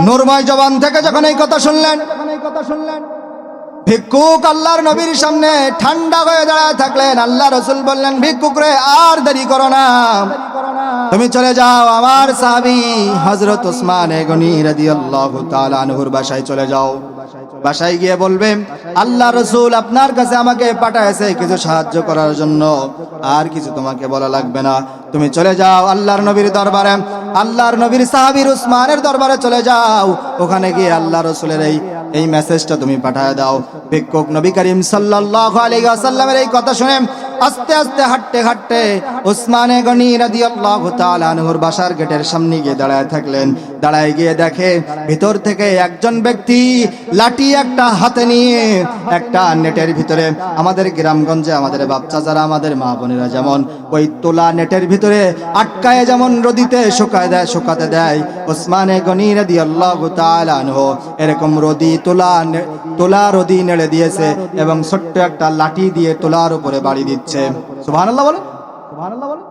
নূরময় জবান থেকে যখন এই কথা শুনলেন, ভিক্ষুক আল্লাহর নবীর সামনে ঠান্ডা হয়ে দাঁড়ায় থাকলেন। আল্লাহ রাসূল বললেন, ভিক্ষুক রে, আর দেরি করো না, তুমি চলে যাও আমার সাহাবী হযরত ওসমান গনি রাদিয়াল্লাহু তাআলা আনহুর বাসায় চলে যাও। বাসায় গিয়ে বলবে, আল্লাহ রাসূল আপনার কাছে আমাকে পাঠাইছে কিছু সাহায্য করার জন্য, আর কিছু তোমাকে বলা লাগবে না, তুমি চলে যাও আল্লাহর নবীর দরবারে, আল্লাহর নবীর সাহাবীর উসমানের দরবারে চলে যাও। ওখানে গিয়ে আল্লাহ রাসূলের এই মেসেজটা তুমি পাঠায় দাও। ভিক্ষুক নবী করিম সাল্লাল্লাহু আলাইহি ওয়াসাল্লামের এই কথা শুনে আস্তে আস্তে হাঁটতে হাঁটতে ওসমান গনি রাদিয়াল্লাহু তাআলা আনহুর বাসার গেটের সামনে গিয়ে দাঁড়ায় থাকলেন। দাঁড়ায় গিয়ে দেখে ভিতর থেকে একজন ব্যক্তি লাঠি একটা হাতে নিয়ে একটা নেটের ভিতরে, আমাদের গ্রামগঞ্জে আমাদের বাচ্চা যারা আমাদের মা বোনেরা যেমন ওই তোলা নেটের ভিতরে আটকায় যেমন রদিতে শুকাতে দেয়, ওসমান গনি রাদিয়াল্লাহু তাআলা আনহু এরকম রদি তোলা রদি নেড়ে দিয়েছে এবং ছোট্ট একটা লাঠি দিয়ে তোলার উপরে বাড়ি দিচ্ছে। সুবহানাল্লাহ বলেন, সুবহানাল্লাহ বলেন।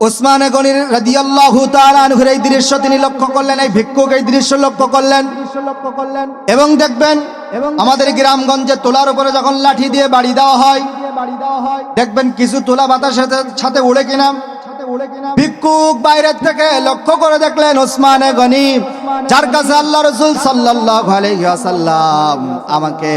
ওসমান গনি রাদিয়াল্লাহু তাআলা আনহুর এই দৃশ্য তিনি লক্ষ্য করলেন, এই ভিক্ষুক এই দৃশ্য লক্ষ্য করলেন এবং দেখবেন আমাদের গ্রামগঞ্জে তোলার উপরে যখন লাঠি দিয়ে বাড়ি দেওয়া হয়, দেখবেন কিছু তোলা বাতাসের সাথে উড়ে কিনা। ভিক্ষুক বাইরের থেকে লক্ষ্য করে দেখলেন ওসমান গনি, যার কাছে আল্লাহ রাসূল সাল্লাল্লাহু আলাইহি ওয়াসাল্লাম আমাকে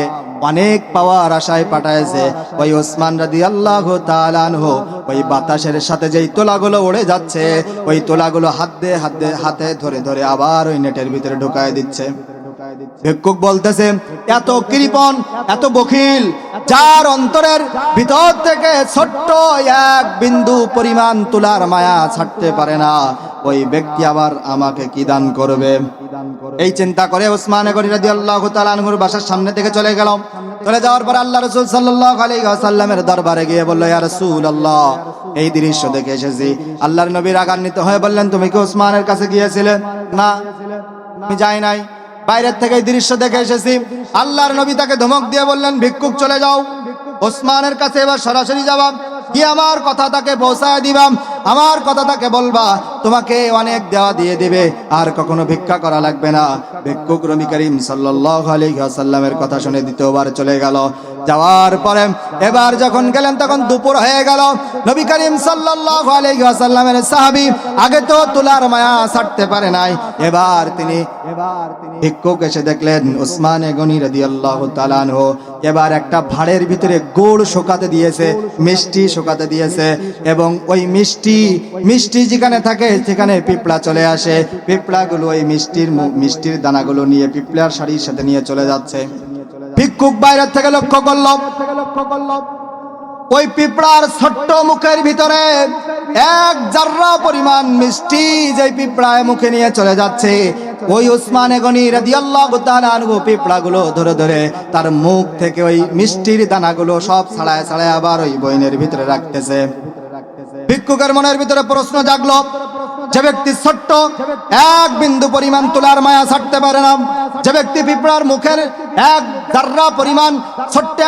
অনেক পাওয়ার আশায় পাঠাইছে, ওই ওসমান রাদিয়াল্লাহু তাআলা আনহু ওই বাতাসের সাথে যেই তোলাগুলো উড়ে যাচ্ছে ওই তোলাগুলো হাতে ধরে ধরে আবার ওই নেটের ভিতরে ঢুকায় দিচ্ছে। ভিক্ষুক বলতেছে, এত কৃপণ, এত বখিল, যার অন্তরের ভিতর থেকে ছোট্ট এক বিন্দু পরিমাণ তুলার মায়া ছাড়তে পারে না, ওই ব্যক্তি আবার আমাকে কি দান করবে। এই চিন্তা করে ওসমান গনি রাদিয়াল্লাহু তাআলা আনহুর বাসার সামনে থেকে চলে গেল। চলে যাওয়ার পর আল্লাহ রাসূল সাল্লাল্লাহু আলাইহি ওয়াসাল্লামের দরবারে গিয়ে বলল, ইয়া রাসূলুল্লাহ, এই দৃশ্য দেখে এসেছি। আল্লাহর নবী রাগান্বিত হয়ে বললেন, তুমি কি ওসমানের কাছে গিয়েছিলে? না, আমি যাই নাই, বাইরের থেকে এই দৃশ্য দেখে এসেছি। আল্লাহর নবী তাকে ধমক দিয়ে বললেন, ভিক্ষুক চলে যাও, ওসমানের কাছে এবার সরাসরি যাবা, কি আমার কথা তাকে পৌঁছায় দিবা, আমার কথা তাকে বলবা, তোমাকে অনেক দেওয়া দিয়ে দিবে, আর কখনো ভিক্ষা করা লাগবে না। ভিক্ষুক নবী করিম সাল্লাল্লাহু আলাইহি ওয়াসাল্লামের কথা শুনে দ্বিতীয়বার চলে গেল। যাওয়ার পরে এবার যখন গেলেন তখন দুপুর হয়ে গেল। নবী করিম সাল্লাল্লাহু আলাইহি ওয়াসাল্লামের সাহাবী আগে তো তুলার মায়া ছাড়তে পারে নাই, এবার তিনি ভিক্ষুক এসে দেখলেন ওসমান গনি রাদিয়াল্লাহু তাআলা আনহু এবার একটা ভাঁড়ের ভিতরে গুড় শুকাতে দিয়েছে, মিষ্টি শুকাতে দিয়েছে, এবং ওই মিষ্টি যেখানে থাকে সেখানে পিঁপড়া চলে আসে, পিঁপড়াগুলো ওই মিষ্টির দানাগুলো নিয়ে পিঁপড়ার শাড়ির সাথে নিয়ে চলে যাচ্ছে। ভিক্ষুক বাইরের থেকে লক্ষ্য করল, ওই পিঁপড়ার ছোট্ট মুখের ভিতরে এক জাররা পরিমাণ মিষ্টি যেই পিঁপড়ায় মুখে নিয়ে চলে যাচ্ছে, ওই ওসমান গনি রাদিয়াল্লাহু তাআলা আনহু পিঁপড়াগুলো ধরে ধরে তার মুখ থেকে ওই মিষ্টির দানাগুলো সব ছাড়ায় ছাড়ায় আবার ওই বইনের ভিতরে রাখতেছে। ভিক্ষুকের মনের ভিতরে প্রশ্ন জাগলো, যে ব্যক্তি ছোট্ট এক বিন্দু পরিমাণ তুলার মায়া ছাড়তে পারে না, যে ব্যক্তি পিঁপড়ার মুখের এক জাররা পরিমাণ ছোট্ট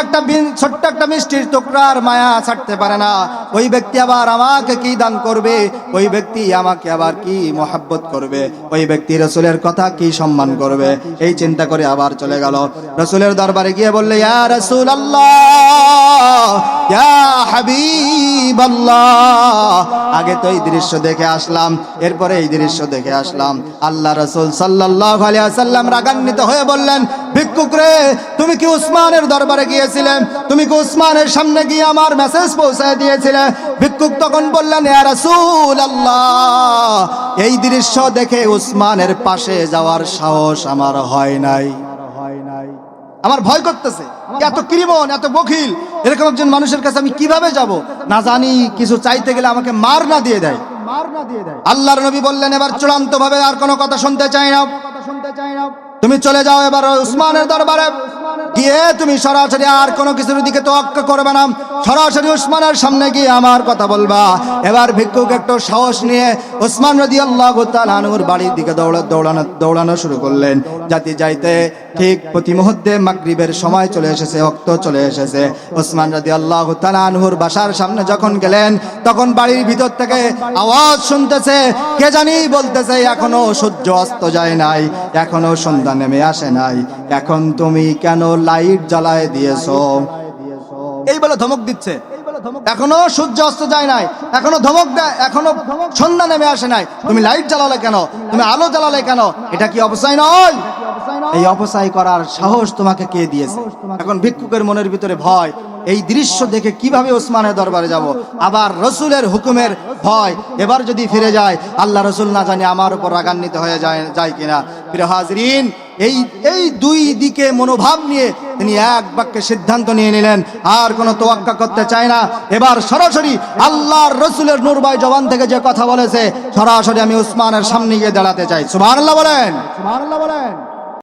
একটা মিষ্টির টুকরার মায়া ছাড়তে পারে না, ওই ব্যক্তি আবার আমাকে কি দান করবে, ওই ব্যক্তি আমাকে আবার কি মহব্বত করবে, ওই ব্যক্তি রাসূলের কথা কি সম্মান করবে। এই চিন্তা করে আবার চলে গেল। রাসূলের দরবারে গিয়ে বললে, ইয়া রাসূলুল্লাহ, ইয়া হাবিব হাবিবাল্লাহ, আগে তো এই দৃশ্য দেখে আসলাম, এরপরে এই দৃশ্য দেখে আসলাম। আল্লাহ রাসূল সাল্লাল্লাহু আলাইহি ওয়াসাল্লাম রাগান্বিত হয়ে বললেন, ভিক্ষুক রে, তুমি কি উসমানের দরবারে গিয়েছিলে? তুমি কি উসমানের সামনে গিয়ে আমার মেসেজ পৌঁছায় দিয়েছিলে? ভিক্ষুক তখন বললেন, ইয়া রাসূলুল্লাহ, এই দৃশ্য দেখে উসমানের পাশে যাওয়ার সাহস আমার হয় নাই, আমার ভয় করতেছে। এত কৃপণ, এত বখিল, এরকম একজন মানুষের কাছে আমি কিভাবে যাব? না জানি কিছু চাইতে গেলে আমাকে মার না দিয়ে দেয়। আল্লাহর নবী বললেন, এবার চূড়ান্ত ভাবে আর কোনো কথা শুনতে চাই না, তুমি চলে যাও এবার উসমানের দরবারে গিয়ে তুমি সরাসরি আর কোনো কিছুর দিকে তোয়াক্কা করবে না, সরাসরি উসমানের সামনে গিয়ে আমার কথা বলবা। এবার ভিক্ষুক একটু সাহস নিয়ে উসমান রাদিয়াল্লাহু তাআলা আনহুর বাড়ির দিকে দৌড়ানো শুরু করলেন। যাইতে ঠিক প্রতি মুহূর্তে মাগরিবের সময় চলে এসেছে, ওয়াক্ত চলে এসেছে। উসমান রাদিয়াল্লাহু তাআলা আনহুর বাসার সামনে যখন গেলেন, তখন বাড়ির ভিতর থেকে আওয়াজ শুনতেছে, কে জানি বলতেছে, এখনো সূর্য অস্ত যায় নাই, এখনো সন্ধ্যা নেমে আসে নাই, এখন তুমি কেন লাইট জ্বালায় দিয়েছো? এই বলে ধমক দিচ্ছে। এখনো সূর্য অস্ত যায় নাই, এখনো ধমক দেয়, এখনো সন্ধ্যা নেমে আসে নাই, তুমি লাইট জ্বালালে কেন, তুমি আলো জ্বালালে কেন? এটা কি অপচয় নয়? এই অপচয় করার সাহস তোমাকে কে দিয়েছে? এখন ভিক্ষুকের মনের ভিতরে ভয়, এই দৃশ্য দেখে কিভাবে ওসমানের দরবারে যাব? আবার রসুলের হুকুমের ভয়, এবার যদি ফিরে যায় আল্লাহ রসুল না জানি আমার উপর রাগান্বিত হয়ে যায় কিনা। প্রিয় হাজরিন, এই দুই দিকে মনোভাব নিয়ে তিনি এক বাক্যে সিদ্ধান্ত নিয়ে নিলেন, আর কোনো তোয়াক্কা করতে চায় না। এবার সরাসরি আল্লাহর রসুলের নূরময় জবান থেকে যে কথা বলেছে, সরাসরি আমি উসমানের সামনে গিয়ে দাঁড়াতে চাই। সুবহানাল্লাহ বলেন, সুবহানাল্লাহ বলেন।